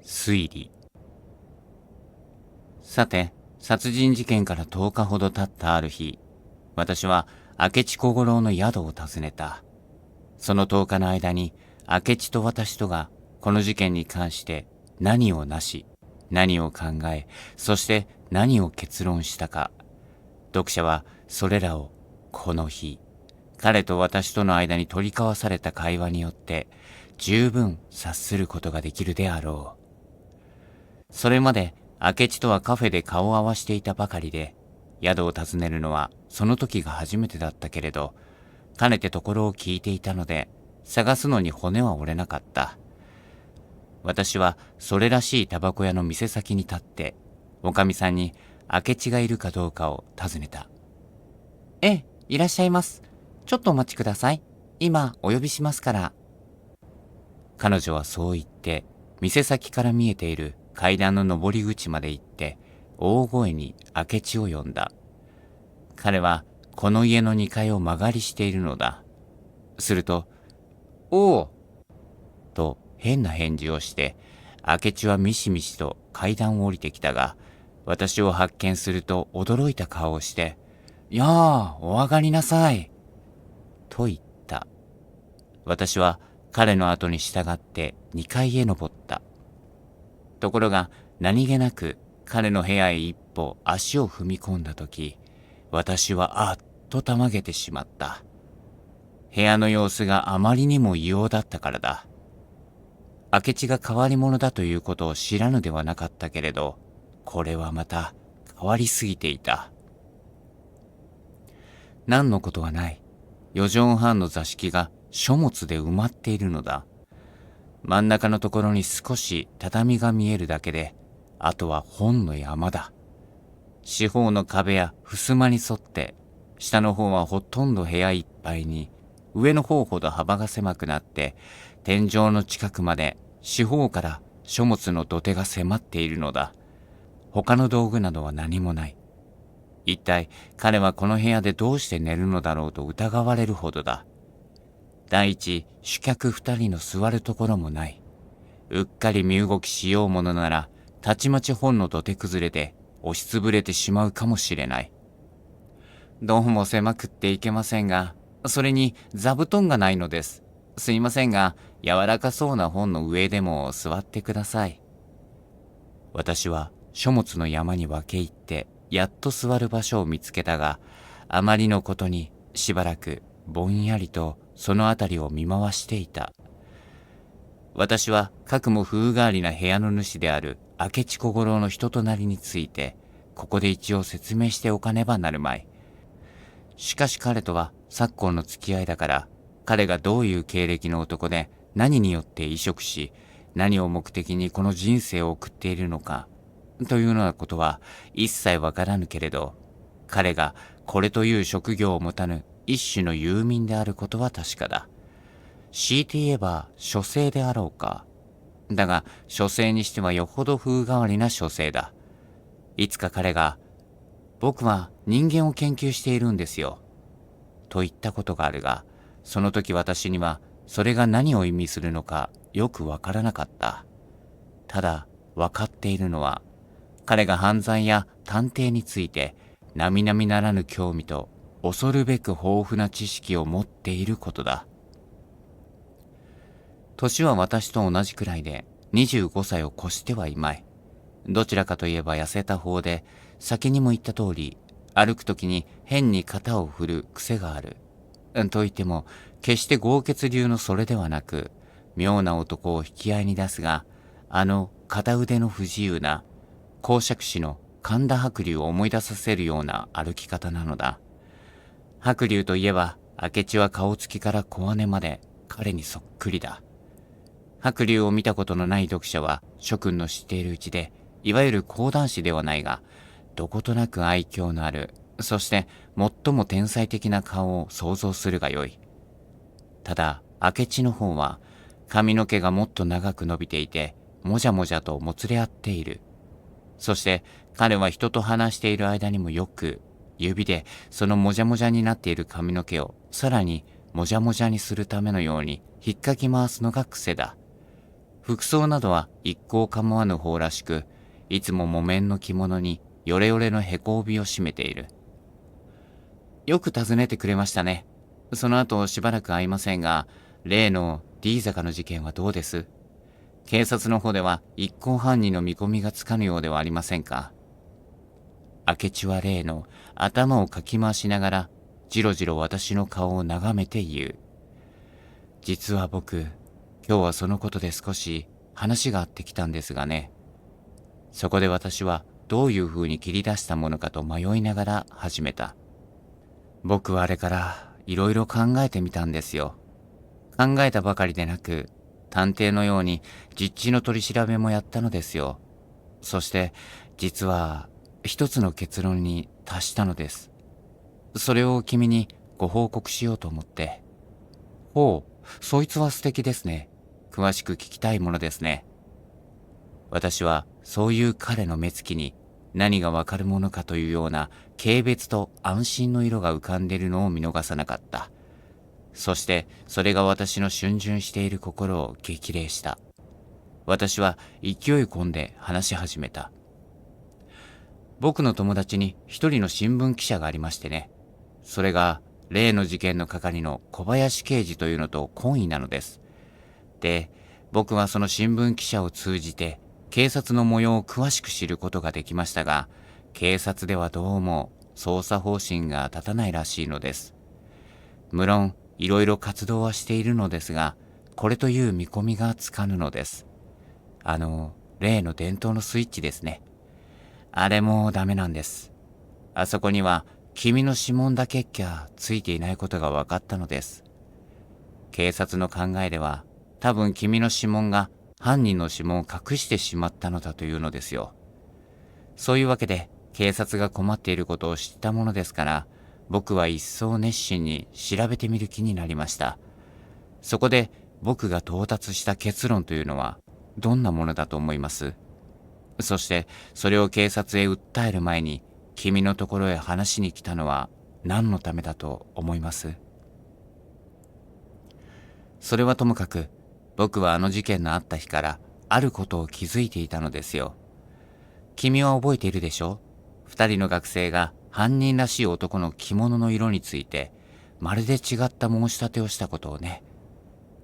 推理。さて、殺人事件から10日ほど経ったある日、私は明智小五郎の宿を訪ねた。その10日の間に、明智と私とがこの事件に関して何をなし、何を考え、そして何を結論したか。読者はそれらをこの日、彼と私との間に取り交わされた会話によって十分察することができるであろう。それまで明智とはカフェで顔を合わしていたばかりで、宿を訪ねるのはその時が初めてだったけれど、かねてところを聞いていたので、探すのに骨は折れなかった。私はそれらしいタバコ屋の店先に立って、おかみさんに明智がいるかどうかを尋ねた。ええ、いらっしゃいます。ちょっとお待ちください。今お呼びしますから。彼女はそう言って、店先から見えている階段の上り口まで行って、大声に明智を呼んだ。彼はこの家の2階を間借りしているのだ。すると、おうと変な返事をして、明智はミシミシと階段を降りてきたが、私を発見すると驚いた顔をして、やあ、お上がりなさい。と言った。私は彼の後に従って2階へ登った。ところが何気なく彼の部屋へ一歩足を踏み込んだとき、私はあっとたまげてしまった。部屋の様子があまりにも異様だったからだ。明智が変わり者だということを知らぬではなかったけれど、これはまた変わりすぎていた。何のことはない。4畳半の座敷が書物で埋まっているのだ。真ん中のところに少し畳が見えるだけで、あとは本の山だ。四方の壁や襖に沿って、下の方はほとんど部屋いっぱいに、上の方ほど幅が狭くなって、天井の近くまで四方から書物の土手が迫っているのだ。他の道具などは何もない。一体彼はこの部屋でどうして寝るのだろうと疑われるほどだ。第一、主客2人の座るところもない。うっかり身動きしようものなら、たちまち本の土手崩れで押しつぶれてしまうかもしれない。どうも狭くっていけませんが、それに座布団がないのです。すいませんが、柔らかそうな本の上でも座ってください。私は書物の山に分け入って、やっと座る場所を見つけたが、あまりのことにしばらくぼんやりとそのあたりを見回していた。私はかくも風変わりな部屋の主である明智小五郎の人となりについて、ここで一応説明しておかねばなるまい。しかし彼とは昨今の付き合いだから、彼がどういう経歴の男で何によって移植し、何を目的にこの人生を送っているのか、というようなことは一切わからぬけれど、彼がこれという職業を持たぬ一種の遊民であることは確かだ。強いて言えば書生であろうか。だが書生にしてはよほど風変わりな書生だ。いつか彼が、僕は人間を研究しているんですよ、と言ったことがあるが、その時私にはそれが何を意味するのかよくわからなかった。ただわかっているのは、彼が犯罪や探偵について並々ならぬ興味と恐るべく豊富な知識を持っていることだ。年は私と同じくらいで25歳を越してはいまい。どちらかといえば痩せた方で、先にも言った通り、歩くときに変に肩を振る癖がある。と言っても、決して豪傑流のそれではなく、妙な男を引き合いに出すが、あの片腕の不自由な、講釈師の神田伯龍を思い出させるような歩き方なのだ。伯龍といえば、明智は顔つきから小姉まで彼にそっくりだ。白龍を見たことのない読者は諸君の知っているうちで、いわゆる講談師ではないが、どことなく愛嬌のある、そして最も天才的な顔を想像するがよい。ただ明智の方は髪の毛がもっと長く伸びていて、もじゃもじゃともつれ合っている。そして彼は人と話している間にもよく指でそのもじゃもじゃになっている髪の毛をさらにもじゃもじゃにするためのように引っかき回すのが癖だ。服装などは一向構わぬ方らしく、いつも木綿の着物にヨレヨレのへこ帯を締めている。よく訪ねてくれましたね。その後しばらく会いませんが、例の D 坂の事件はどうです？警察の方では一向犯人の見込みがつかぬようではありませんか？明智は例の頭をかき回しながら、じろじろ私の顔を眺めて言う。実は僕、今日はそのことで少し話があってきたんですがね。そこで私はどういう風に切り出したものかと迷いながら始めた。僕はあれからいろいろ考えてみたんですよ。考えたばかりでなく、探偵のように実地の取り調べもやったのですよ。そして実は一つの結論に達したのです。それを君にご報告しようと思って。ほう、そいつは素敵ですね。詳しく聞きたいものですね。私はそういう彼の目つきに何がわかるものかというような軽蔑と安心の色が浮かんでいるのを見逃さなかった。そしてそれが私の逡巡している心を激励した。私は勢い込んで話し始めた。僕の友達に一人の新聞記者がありましてね。それが例の事件の係の小林刑事というのと懇意なのです。で、僕はその新聞記者を通じて警察の模様を詳しく知ることができましたが、警察ではどうも捜査方針が立たないらしいのです。無論いろいろ活動はしているのですが、これという見込みがつかぬのです。例の電灯のスイッチですね。あれもダメなんです。あそこには君の指紋だけっきゃついていないことが分かったのです。警察の考えでは、多分君の指紋が犯人の指紋を隠してしまったのだというのですよ。そういうわけで警察が困っていることを知ったものですから、僕は一層熱心に調べてみる気になりました。そこで僕が到達した結論というのはどんなものだと思います？そしてそれを警察へ訴える前に君のところへ話しに来たのは何のためだと思います？それはともかく、僕はあの事件のあった日からあることを気づいていたのですよ。君は覚えているでしょ？二人の学生が犯人らしい男の着物の色についてまるで違った申し立てをしたことをね。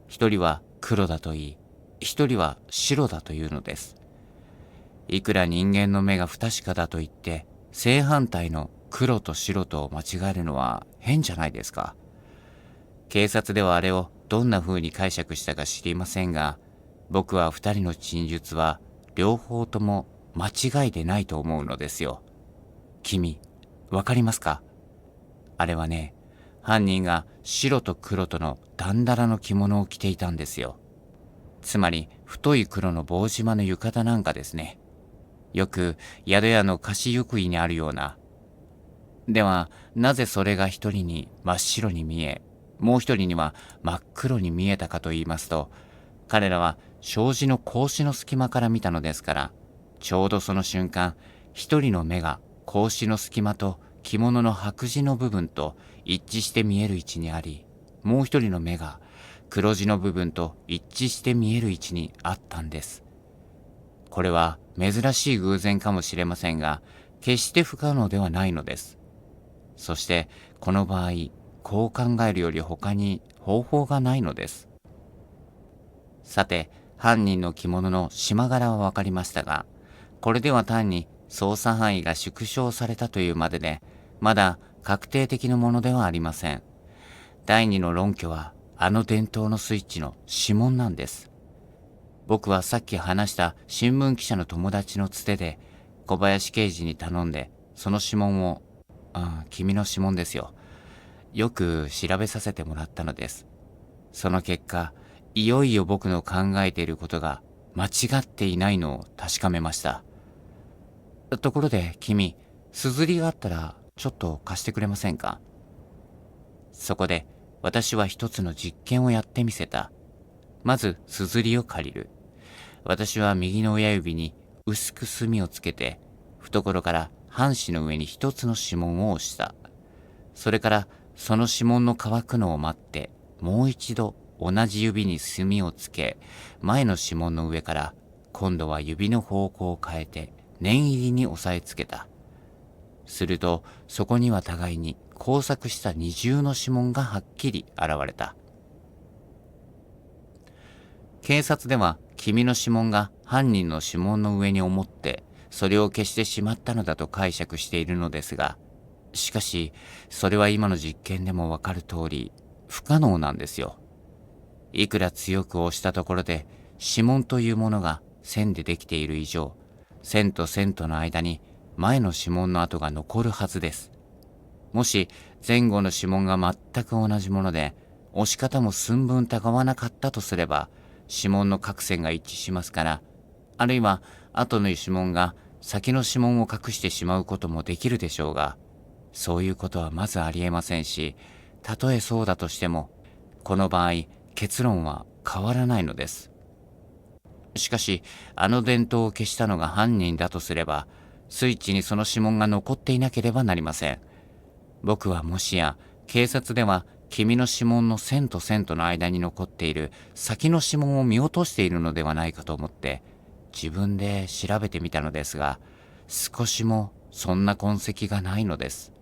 一人は黒だと言い、一人は白だというのです。いくら人間の目が不確かだと言って正反対の黒と白と間違えるのは変じゃないですか。警察ではあれをどんな風に解釈したか知りませんが、僕は二人の陳述は両方とも間違いでないと思うのですよ。君、わかりますか？あれはね、犯人が白と黒とのだんだらの着物を着ていたんですよ。つまり太い黒の棒縞の浴衣なんかですね。よく宿屋の貸し浴衣にあるような。ではなぜそれが一人に真っ白に見え、もう一人には真っ黒に見えたかと言いますと、彼らは障子の格子の隙間から見たのですから、ちょうどその瞬間、一人の目が格子の隙間と着物の白地の部分と一致して見える位置にあり、もう一人の目が黒地の部分と一致して見える位置にあったんです。これは珍しい偶然かもしれませんが、決して不可能ではないのです。そしてこの場合、こう考えるより他に方法がないのです。さて、犯人の着物の縞柄は分かりましたが、これでは単に捜査範囲が縮小されたというまでで、まだ確定的なものではありません。第二の論拠は、あの電灯のスイッチの指紋なんです。僕はさっき話した新聞記者の友達のつてで、小林刑事に頼んで、その指紋を、君の指紋ですよ。よく調べさせてもらったのです。その結果、いよいよ僕の考えていることが間違っていないのを確かめました。ところで君、すずりがあったらちょっと貸してくれませんか？そこで私は一つの実験をやってみせた。まずすずりを借りる。私は右の親指に薄く墨をつけて、懐から半紙の上に一つの指紋を押した。それからその指紋の乾くのを待って、もう一度同じ指に墨をつけ、前の指紋の上から今度は指の方向を変えて念入りに押さえつけた。するとそこには互いに交錯した二重の指紋がはっきり現れた。警察では君の指紋が犯人の指紋の上に思ってそれを消してしまったのだと解釈しているのですが、しかしそれは今の実験でもわかる通り不可能なんですよ。いくら強く押したところで指紋というものが線でできている以上、線と線との間に前の指紋の跡が残るはずです。もし前後の指紋が全く同じもので押し方も寸分たがわなかったとすれば、指紋の各線が一致しますから、あるいは後の指紋が先の指紋を隠してしまうこともできるでしょうが、そういうことはまずありえませんし、たとえそうだとしてもこの場合結論は変わらないのです。しかしあの電灯を消したのが犯人だとすれば、スイッチにその指紋が残っていなければなりません。僕はもしや警察では君の指紋の線と線との間に残っている先の指紋を見落としているのではないかと思って自分で調べてみたのですが、少しもそんな痕跡がないのです。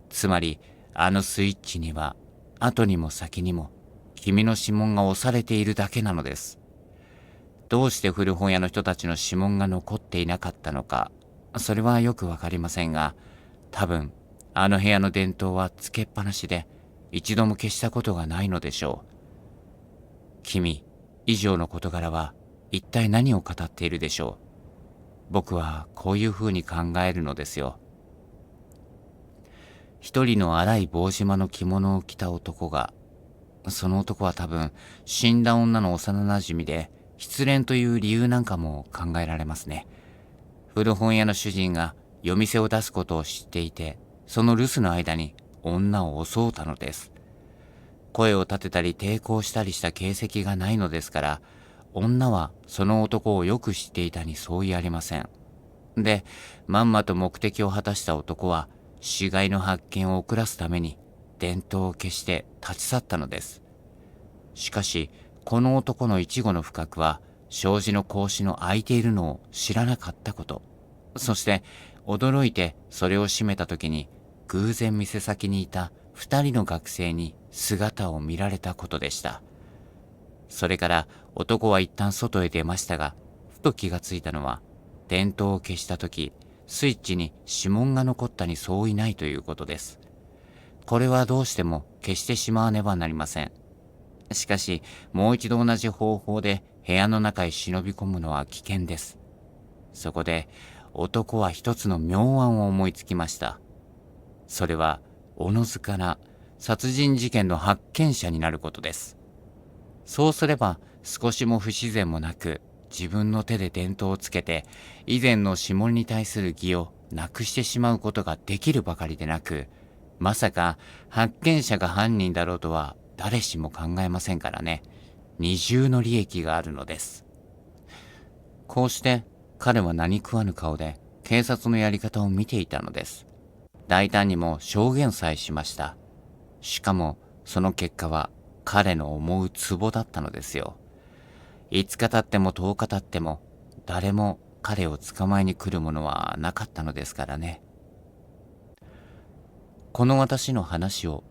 つまりあのスイッチには後にも先にも君の指紋が押されているだけなのです。どうして古本屋の人たちの指紋が残っていなかったのか、それはよくわかりませんが、多分あの部屋の電灯はつけっぱなしで一度も消したことがないのでしょう。君、以上の事柄は一体何を語っているでしょう。僕はこういうふうに考えるのですよ。一人の荒い棒縞の着物を着た男が、その男は多分死んだ女の幼なじみで、失恋という理由なんかも考えられますね。古本屋の主人が夜店を出すことを知っていて、その留守の間に女を襲うたのです。声を立てたり抵抗したりした形跡がないのですから、女はその男をよく知っていたに相違ありません。で、まんまと目的を果たした男は死骸の発見を遅らすために電灯を消して立ち去ったのです。しかしこの男の一語の不覚は、障子の格子の開いているのを知らなかったこと、そして驚いてそれを閉めた時に偶然店先にいた2人の学生に姿を見られたことでした。それから男は一旦外へ出ましたが、ふと気がついたのは、電灯を消した時スイッチに指紋が残ったに相違ないということです。これはどうしても消してしまわねばなりません。しかしもう一度同じ方法で部屋の中へ忍び込むのは危険です。そこで男は一つの妙案を思いつきました。それはおのずから殺人事件の発見者になることです。そうすれば少しも不自然もなく、自分の手で電灯をつけて以前の指紋に対する疑をなくしてしまうことができるばかりでなく、まさか発見者が犯人だろうとは誰しも考えませんからね。二重の利益があるのです。こうして彼は何食わぬ顔で警察のやり方を見ていたのです。大胆にも証言さえしました。しかもその結果は彼の思うツボだったのですよ。5日経っても10日経っても誰も彼を捕まえに来るものはなかったのですからね。この私の話を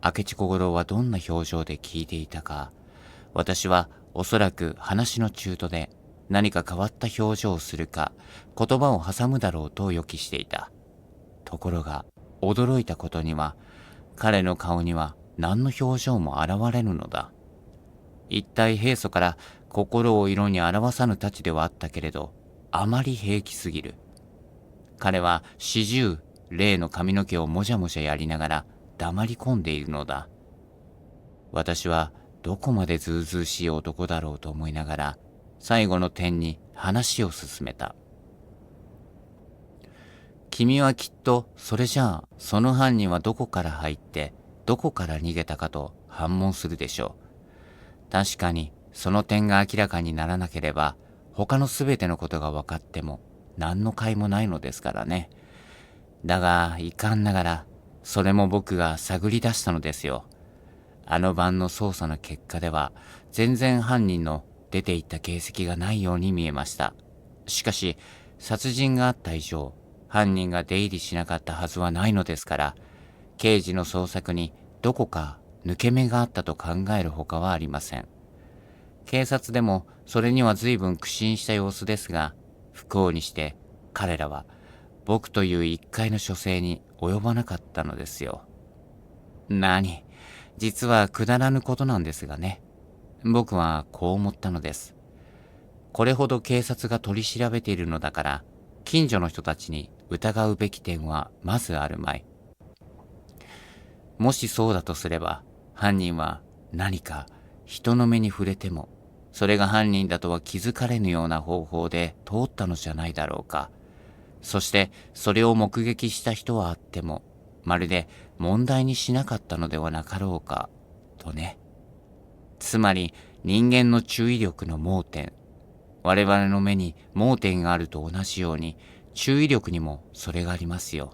明智小五郎はどんな表情で聞いていたか、私はおそらく話の中途で何か変わった表情をするか言葉を挟むだろうと予期していた。ところが驚いたことには、彼の顔には何の表情も現れぬのだ。一体平素から心を色に表さぬたちではあったけれど、あまり平気すぎる。彼は始終例の髪の毛をもじゃもじゃやりながら黙り込んでいるのだ。私はどこまでずうずうしい男だろうと思いながら最後の点に話を進めた。君はきっとそれじゃあその犯人はどこから入ってどこから逃げたかと反問するでしょう。確かにその点が明らかにならなければ他のすべてのことが分かっても何の甲斐もないのですからね。だが遺憾ながらそれも僕が探り出したのですよ。あの晩の捜査の結果では全然犯人の出て行った形跡がないように見えました。しかし殺人があった以上、犯人が出入りしなかったはずはないのですから、刑事の捜索にどこか抜け目があったと考えるほかはありません。警察でもそれには随分苦心した様子ですが、不幸にして彼らは僕という一介の書生に及ばなかったのですよ。実はくだらぬことなんですがね。僕はこう思ったのです。これほど警察が取り調べているのだから、近所の人たちに疑うべき点はまずあるまい。もしそうだとすれば、犯人は何か人の目に触れても、それが犯人だとは気づかれぬような方法で通ったのじゃないだろうか。そしてそれを目撃した人はあっても、まるで問題にしなかったのではなかろうか、とね。つまり人間の注意力の盲点。我々の目に盲点があると同じように、注意力にもそれがありますよ。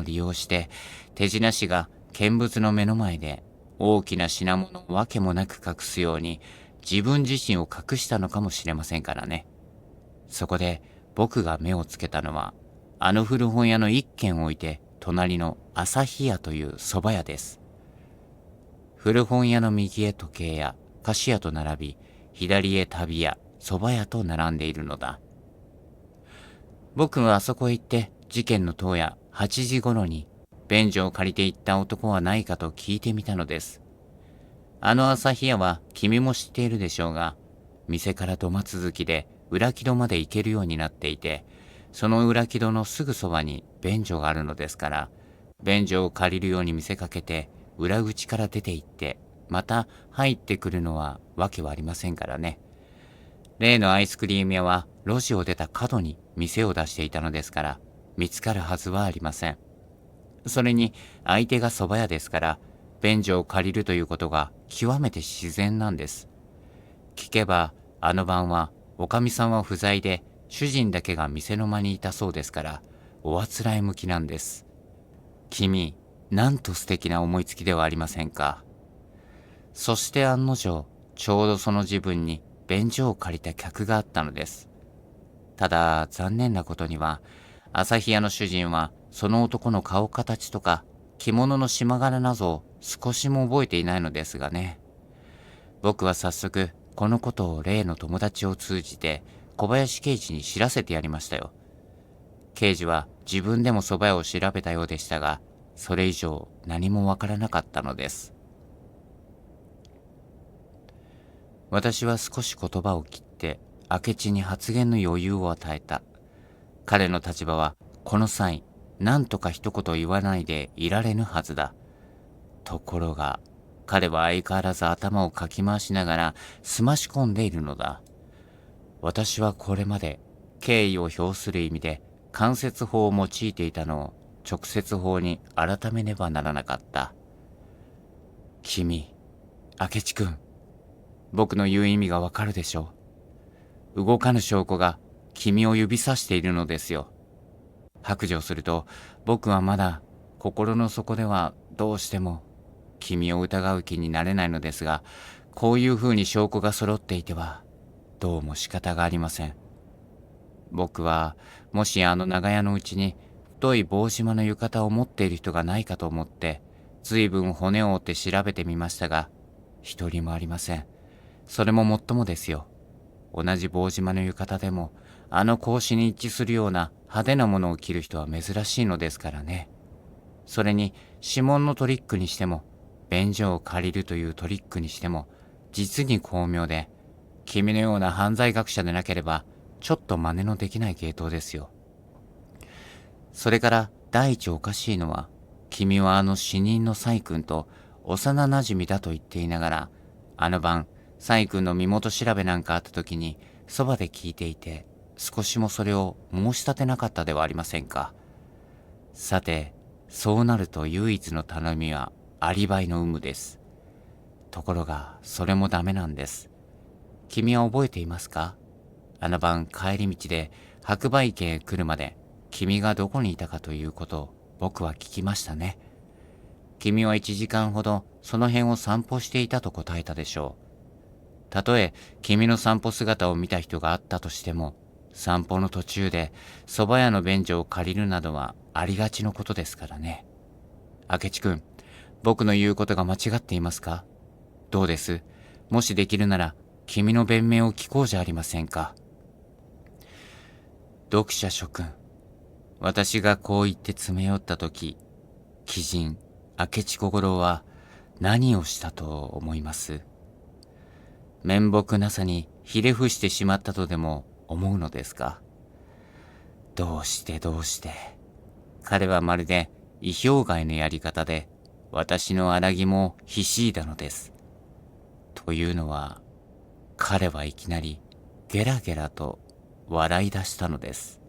利用して手品師が見物の目の前で大きな品物をわけもなく隠すように自分自身を隠したのかもしれませんからね。そこで僕が目をつけたのは、あの古本屋の一軒置いて隣の朝日屋という蕎麦屋です。古本屋の右へ時計屋、菓子屋と並び、左へ旅屋、蕎麦屋と並んでいるのだ。僕はあそこへ行って事件の当夜8時頃に便所を借りて行った男はないかと聞いてみたのです。あの朝日屋は君も知っているでしょうが、店から土間続きで裏木戸まで行けるようになっていて、その裏木戸のすぐそばに便所があるのですから、便所を借りるように見せかけて裏口から出て行って、また入ってくるのはわけはありませんからね。例のアイスクリーム屋は路地を出た角に店を出していたのですから、見つかるはずはありません。それに相手が蕎麦屋ですから、便所を借りるということが極めて自然なんです。聞けばあの晩はおかみさんは不在で、主人だけが店の間にいたそうですから、おあつらえ向きなんです。君、なんと素敵な思いつきではありませんか。そして案の定、ちょうどその自分に便所を借りた客があったのです。ただ残念なことには、朝日屋の主人はその男の顔形とか着物の島柄などを少しも覚えていないのですがね。僕は早速このことを例の友達を通じて小林刑事に知らせてやりましたよ。刑事は自分でも蕎麦屋を調べたようでしたが、それ以上何もわからなかったのです。私は少し言葉を切って明智に発言の余裕を与えた。彼の立場はこの際何とか一言言わないでいられぬはずだ。ところが彼は相変わらず頭をかき回しながらすまし込んでいるのだ。私はこれまで敬意を表する意味で間接法を用いていたのを直接法に改めねばならなかった。君、明智君、僕の言う意味がわかるでしょう。動かぬ証拠が君を指さしているのですよ。白状すると、僕はまだ心の底ではどうしても君を疑う気になれないのですが、こういうふうに証拠が揃っていてはどうも仕方がありません。僕はもしあの長屋のうちに太い棒島の浴衣を持っている人がないかと思って随分骨を折って調べてみましたが、一人もありません。それももっともですよ。同じ棒島の浴衣でもあの格子に一致するような派手なものを着る人は珍しいのですからね。それに指紋のトリックにしても便所を借りるというトリックにしても実に巧妙で、君のような犯罪学者でなければちょっと真似のできない系統ですよ。それから第一おかしいのは、君はあの死人の細君と幼なじみだと言っていながら、あの晩細君の身元調べなんかあった時にそばで聞いていて、少しもそれを申し立てなかったではありませんか。さて、そうなると唯一の頼みはアリバイの有無です。ところがそれもダメなんです。君は覚えていますか。あの晩帰り道で白梅家へ来るまで君がどこにいたかということを僕は聞きましたね。君は1時間ほどその辺を散歩していたと答えたでしょう。たとえ君の散歩姿を見た人があったとしても、散歩の途中で蕎麦屋の便所を借りるなどはありがちのことですからね。明智君、僕の言うことが間違っていますか？どうです？もしできるなら君の弁明を聞こうじゃありませんか。読者諸君、私がこう言って詰め寄った時、鬼人明智小五郎は何をしたと思います？面目なさにひれ伏してしまったとでも思うのですか？どうして彼はまるで意表外のやり方で私の荒木もひしいだのです。というのは、彼はいきなりゲラゲラと笑い出したのです。